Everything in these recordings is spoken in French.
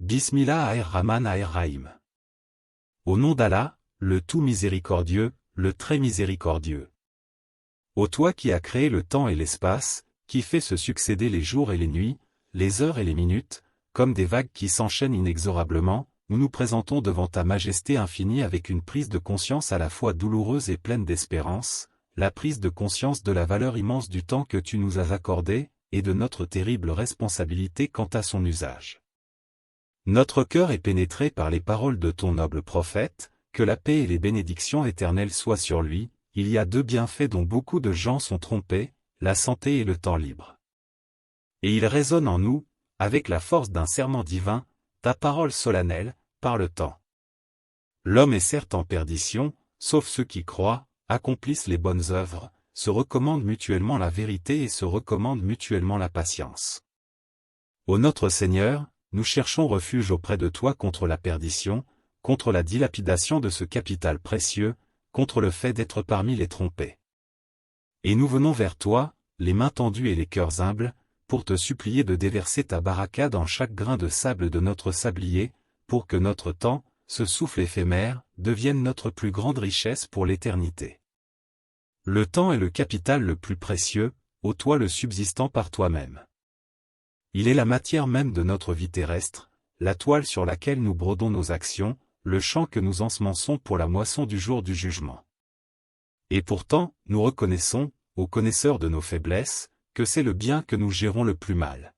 Bismillah ar-Rahman ar-Rahim. Au nom d'Allah, le tout miséricordieux, le très miséricordieux. Ô toi qui as créé le temps et l'espace, qui fait se succéder les jours et les nuits, les heures et les minutes, comme des vagues qui s'enchaînent inexorablement, nous nous présentons devant ta majesté infinie avec une prise de conscience à la fois douloureuse et pleine d'espérance, la prise de conscience de la valeur immense du temps que tu nous as accordé, et de notre terrible responsabilité quant à son usage. Notre cœur est pénétré par les paroles de ton noble prophète, que la paix et les bénédictions éternelles soient sur lui. Il y a deux bienfaits dont beaucoup de gens sont trompés, la santé et le temps libre. Et il résonne en nous, avec la force d'un serment divin, ta parole solennelle, par le temps. L'homme est certes en perdition, sauf ceux qui croient, accomplissent les bonnes œuvres, se recommandent mutuellement la vérité et se recommandent mutuellement la patience. Ô notre Seigneur, nous cherchons refuge auprès de toi contre la perdition, contre la dilapidation de ce capital précieux, contre le fait d'être parmi les trompés. Et nous venons vers toi, les mains tendues et les cœurs humbles, pour te supplier de déverser ta baraka dans chaque grain de sable de notre sablier, pour que notre temps, ce souffle éphémère, devienne notre plus grande richesse pour l'éternité. Le temps est le capital le plus précieux, ô toi le subsistant par toi-même. Il est la matière même de notre vie terrestre, la toile sur laquelle nous brodons nos actions, le champ que nous ensemençons pour la moisson du jour du jugement. Et pourtant, nous reconnaissons, ô connaisseurs de nos faiblesses, que c'est le bien que nous gérons le plus mal.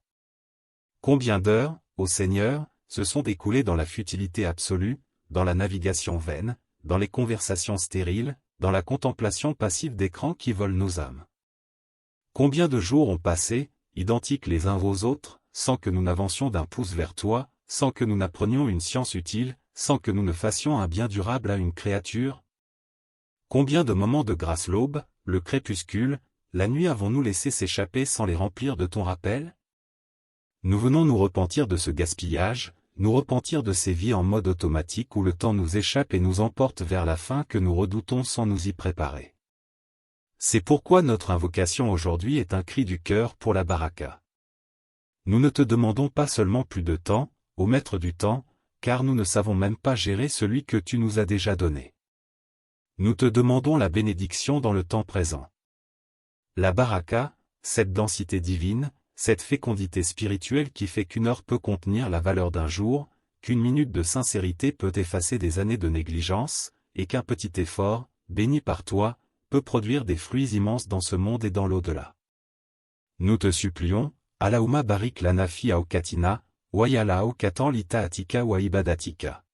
Combien d'heures, ô Seigneur, se sont écoulées dans la futilité absolue, dans la navigation vaine, dans les conversations stériles, dans la contemplation passive d'écrans qui volent nos âmes. Combien de jours ont passé, identiques les uns aux autres, sans que nous n'avancions d'un pouce vers toi, sans que nous n'apprenions une science utile, sans que nous ne fassions un bien durable à une créature? Combien de moments de grâce l'aube, le crépuscule, la nuit avons-nous laissé s'échapper sans les remplir de ton rappel? Nous venons nous repentir de ce gaspillage, nous repentir de ces vies en mode automatique où le temps nous échappe et nous emporte vers la fin que nous redoutons sans nous y préparer. C'est pourquoi notre invocation aujourd'hui est un cri du cœur pour la baraka. Nous ne te demandons pas seulement plus de temps, ô maître du temps, car nous ne savons même pas gérer celui que tu nous as déjà donné. Nous te demandons la bénédiction dans le temps présent. La baraka, cette densité divine, cette fécondité spirituelle qui fait qu'une heure peut contenir la valeur d'un jour, qu'une minute de sincérité peut effacer des années de négligence, et qu'un petit effort, béni par toi, peut produire des fruits immenses dans ce monde et dans l'au-delà. Nous te supplions, Allahumma barik lana fi awqatina, wa yala awqatan li ta'atika wa ibadatika.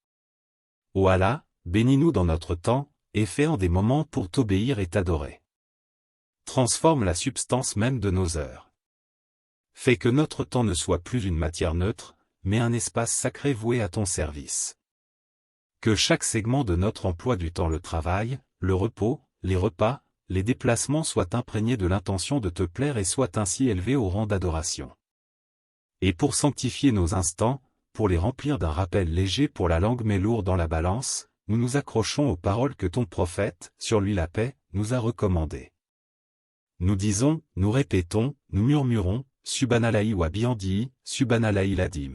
Ô Allah, bénis-nous dans notre temps, et fais en des moments pour t'obéir et t'adorer. Transforme la substance même de nos heures. Fais que notre temps ne soit plus une matière neutre, mais un espace sacré voué à ton service. Que chaque segment de notre emploi du temps, le travail, le repos, les repas, les déplacements soient imprégnés de l'intention de te plaire et soient ainsi élevés au rang d'adoration. Et pour sanctifier nos instants, pour les remplir d'un rappel léger pour la langue mais lourd dans la balance, nous nous accrochons aux paroles que ton prophète, sur lui la paix, nous a recommandées. Nous disons, nous répétons, nous murmurons, Subhanallahi wa bihamdihi, Subhanallahi l'adim.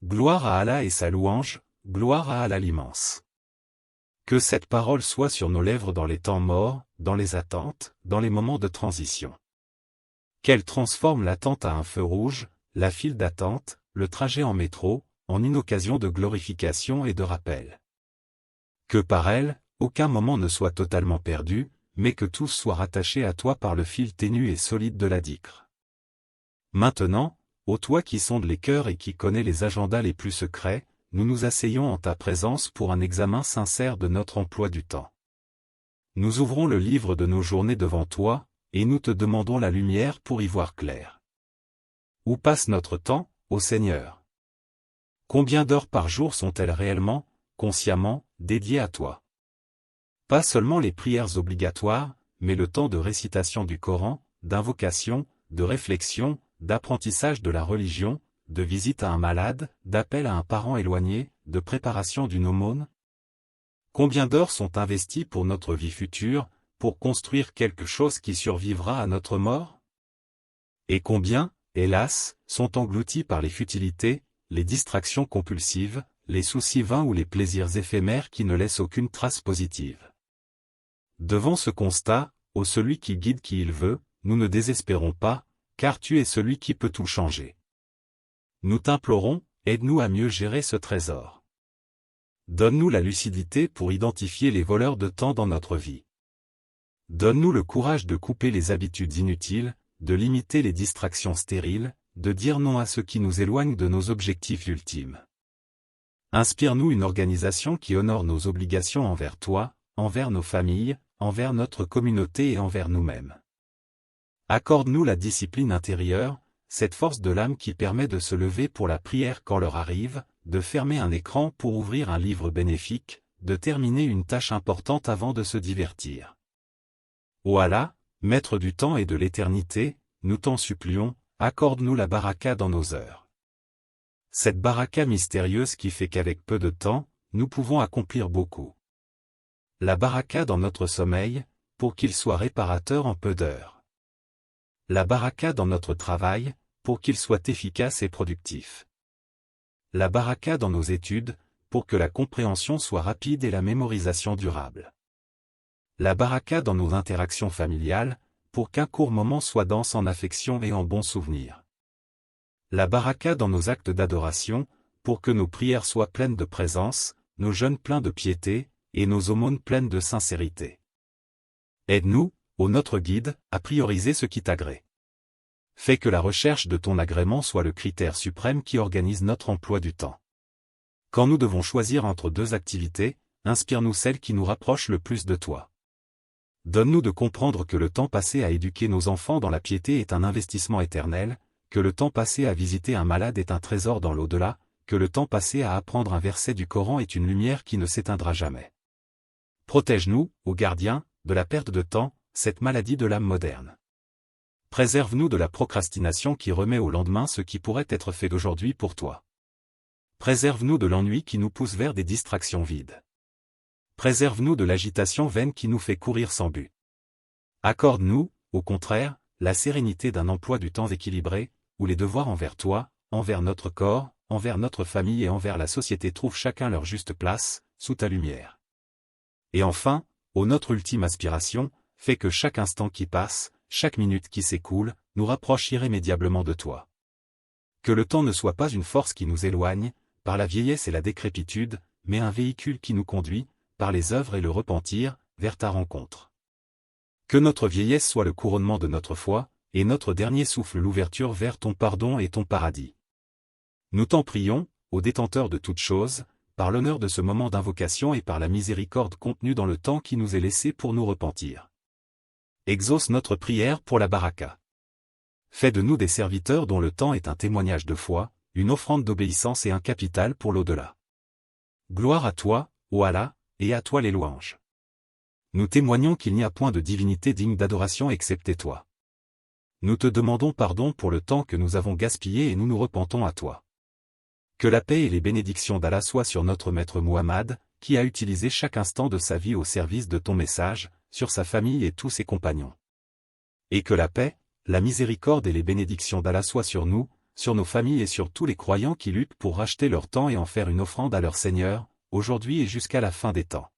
Gloire à Allah et sa louange, gloire à Allah l'immense. Que cette parole soit sur nos lèvres dans les temps morts, dans les attentes, dans les moments de transition. Qu'elle transforme l'attente à un feu rouge, la file d'attente, le trajet en métro, en une occasion de glorification et de rappel. Que par elle, aucun moment ne soit totalement perdu, mais que tous soient rattachés à toi par le fil ténu et solide de la dhikr. Maintenant, ô toi qui sondes les cœurs et qui connais les agendas les plus secrets, nous nous asseyons en ta présence pour un examen sincère de notre emploi du temps. Nous ouvrons le livre de nos journées devant toi, et nous te demandons la lumière pour y voir clair. Où passe notre temps, ô Seigneur? Combien d'heures par jour sont-elles réellement, consciemment, dédiées à toi? Pas seulement les prières obligatoires, mais le temps de récitation du Coran, d'invocation, de réflexion, d'apprentissage de la religion, de visite à un malade, d'appel à un parent éloigné, de préparation d'une aumône? Combien d'heures sont investies pour notre vie future, pour construire quelque chose qui survivra à notre mort? Et combien, hélas, sont engloutis par les futilités, les distractions compulsives, les soucis vains ou les plaisirs éphémères qui ne laissent aucune trace positive. Devant ce constat, ô celui qui guide qui il veut, nous ne désespérons pas, car tu es celui qui peut tout changer. Nous t'implorons, aide-nous à mieux gérer ce trésor. Donne-nous la lucidité pour identifier les voleurs de temps dans notre vie. Donne-nous le courage de couper les habitudes inutiles, de limiter les distractions stériles, de dire non à ce qui nous éloigne de nos objectifs ultimes. Inspire-nous une organisation qui honore nos obligations envers toi, envers nos familles, envers notre communauté et envers nous-mêmes. Accorde-nous la discipline intérieure, cette force de l'âme qui permet de se lever pour la prière quand l'heure arrive, de fermer un écran pour ouvrir un livre bénéfique, de terminer une tâche importante avant de se divertir. Ô Allah, Maître du temps et de l'éternité, nous t'en supplions, accorde-nous la baraka dans nos heures. Cette baraka mystérieuse qui fait qu'avec peu de temps, nous pouvons accomplir beaucoup. La baraka dans notre sommeil, pour qu'il soit réparateur en peu d'heures. La baraka dans notre travail, pour qu'il soit efficace et productif. La baraka dans nos études, pour que la compréhension soit rapide et la mémorisation durable. La baraka dans nos interactions familiales, pour qu'un court moment soit dense en affection et en bons souvenirs. La baraka dans nos actes d'adoration, pour que nos prières soient pleines de présence, nos jeûnes pleins de piété, et nos aumônes pleines de sincérité. Aide-nous, ô notre guide, à prioriser ce qui t'agrée. Fais que la recherche de ton agrément soit le critère suprême qui organise notre emploi du temps. Quand nous devons choisir entre deux activités, inspire-nous celle qui nous rapproche le plus de toi. Donne-nous de comprendre que le temps passé à éduquer nos enfants dans la piété est un investissement éternel, que le temps passé à visiter un malade est un trésor dans l'au-delà, que le temps passé à apprendre un verset du Coran est une lumière qui ne s'éteindra jamais. Protège-nous, ô gardien, de la perte de temps, cette maladie de l'âme moderne. Préserve-nous de la procrastination qui remet au lendemain ce qui pourrait être fait d'aujourd'hui pour toi. Préserve-nous de l'ennui qui nous pousse vers des distractions vides. Préserve-nous de l'agitation vaine qui nous fait courir sans but. Accorde-nous, au contraire, la sérénité d'un emploi du temps équilibré, où les devoirs envers toi, envers notre corps, envers notre famille et envers la société trouvent chacun leur juste place, sous ta lumière. Et enfin, ô notre ultime aspiration, fais que chaque instant qui passe, chaque minute qui s'écoule, nous rapproche irrémédiablement de toi. Que le temps ne soit pas une force qui nous éloigne, par la vieillesse et la décrépitude, mais un véhicule qui nous conduit, par les œuvres et le repentir, vers ta rencontre. Que notre vieillesse soit le couronnement de notre foi, et notre dernier souffle l'ouverture vers ton pardon et ton paradis. Nous t'en prions, ô détenteur de toutes choses, par l'honneur de ce moment d'invocation et par la miséricorde contenue dans le temps qui nous est laissé pour nous repentir. Exauce notre prière pour la baraka. Fais de nous des serviteurs dont le temps est un témoignage de foi, une offrande d'obéissance et un capital pour l'au-delà. Gloire à toi, ô Allah, et à toi les louanges. Nous témoignons qu'il n'y a point de divinité digne d'adoration excepté toi. Nous te demandons pardon pour le temps que nous avons gaspillé et nous nous repentons à toi. Que la paix et les bénédictions d'Allah soient sur notre maître Muhammad, qui a utilisé chaque instant de sa vie au service de ton message, sur sa famille et tous ses compagnons. Et que la paix, la miséricorde et les bénédictions d'Allah soient sur nous, sur nos familles et sur tous les croyants qui luttent pour racheter leur temps et en faire une offrande à leur Seigneur, aujourd'hui et jusqu'à la fin des temps.